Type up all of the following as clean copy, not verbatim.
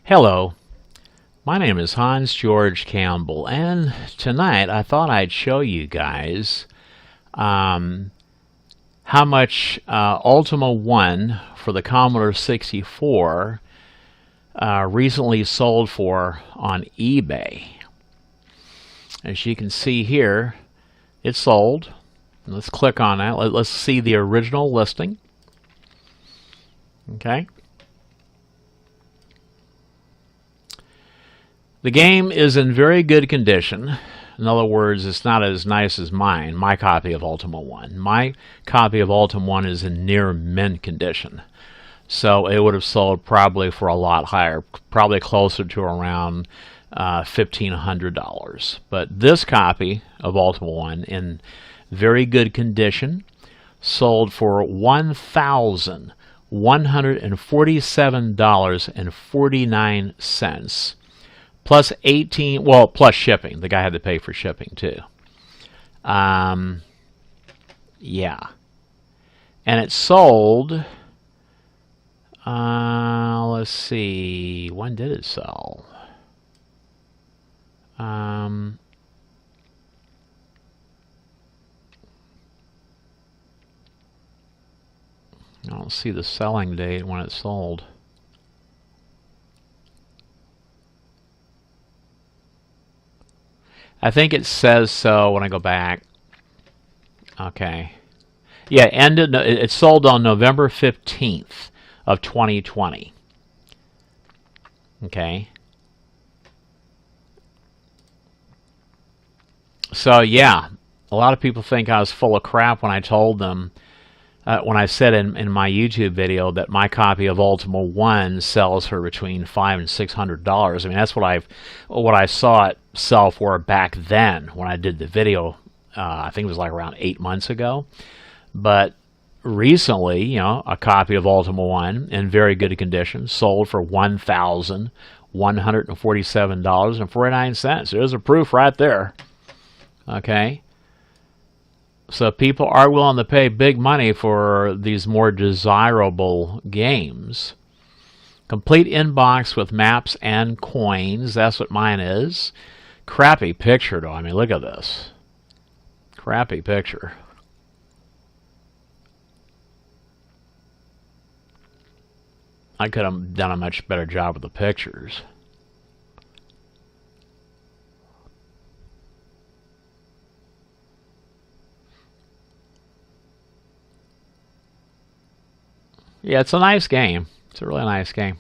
Hello, my name is Hans George Campbell, and tonight I thought I'd show you guys how much Ultima I for the Commodore 64 recently sold for on eBay. As you can see here, it sold. Let's click on that. Let's see the original listing. Okay. The game is in very good condition. In other words, it's not as nice as mine, my copy of Ultima I. My copy of Ultima I is in near mint condition. So it would have sold probably for a lot higher, probably closer to around $1,500. But this copy of Ultima I, in very good condition, sold for $1,147.49. Plus 18, well, plus shipping. The guy had to pay for shipping too. Yeah. And it sold, let's see, when did it sell? I don't see the selling date when it sold. I think it says so when I go back. Okay. Yeah, it sold on November 15th of 2020. Okay. So yeah, a lot of people think I was full of crap when I told them, when I said in my YouTube video that my copy of Ultima I sells for between $500 and $600. I mean, that's what I saw it sell for back then when I did the video. I think it was like around 8 months ago. But recently, you know, a copy of Ultima I in very good condition sold for $1,147.49. There's a proof right there. Okay. So people are willing to pay big money for these more desirable games. Complete inbox with maps and coins. That's what mine is. Crappy picture, though. I mean, look at this. Crappy picture. I could have done a much better job with the pictures. Yeah, it's a nice game. It's a really nice game.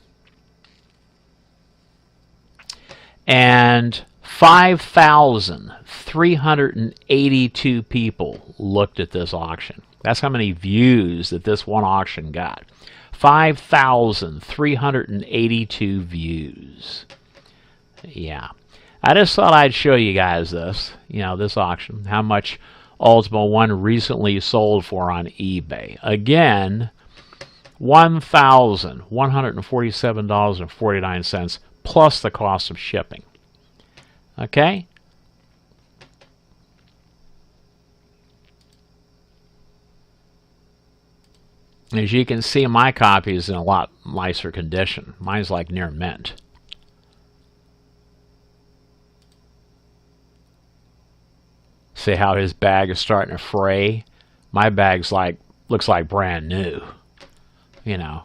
And 5,382 people looked at this auction. That's how many views that this one auction got. 5,382 views. Yeah. I just thought I'd show you guys this, you know, this auction, how much Ultima I recently sold for on eBay. Again, $1,147.49 plus the cost of shipping. Okay? As you can see, my copy is in a lot nicer condition. Mine's like near mint. See how his bag is starting to fray? My bag's like, looks like brand new. You know.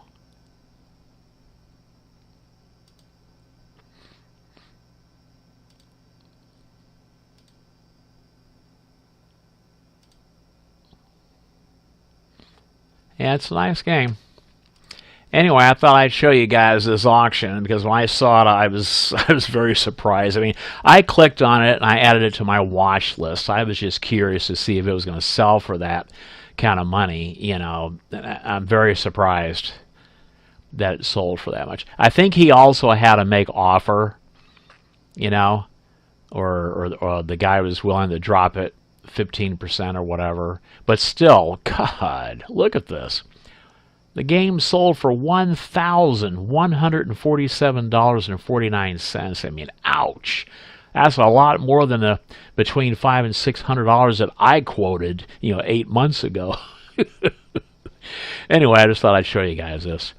Yeah, it's a nice game. Anyway, I thought I'd show you guys this auction because when I saw it, I was very surprised. I mean, I clicked on it and I added it to my watch list. I was just curious to see if it was going to sell for that kind of money. You know, I'm very surprised that it sold for that much. I think he also had a make offer, you know, or the guy was willing to drop it 15% or whatever. But still, God, look at this. The game sold for $1,147.49. I mean, ouch. That's a lot more than the between $500 and $600 that I quoted, you know, 8 months ago. Anyway, I just thought I'd show you guys this.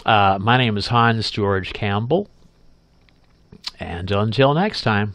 My name is Hans George Campbell. And until next time.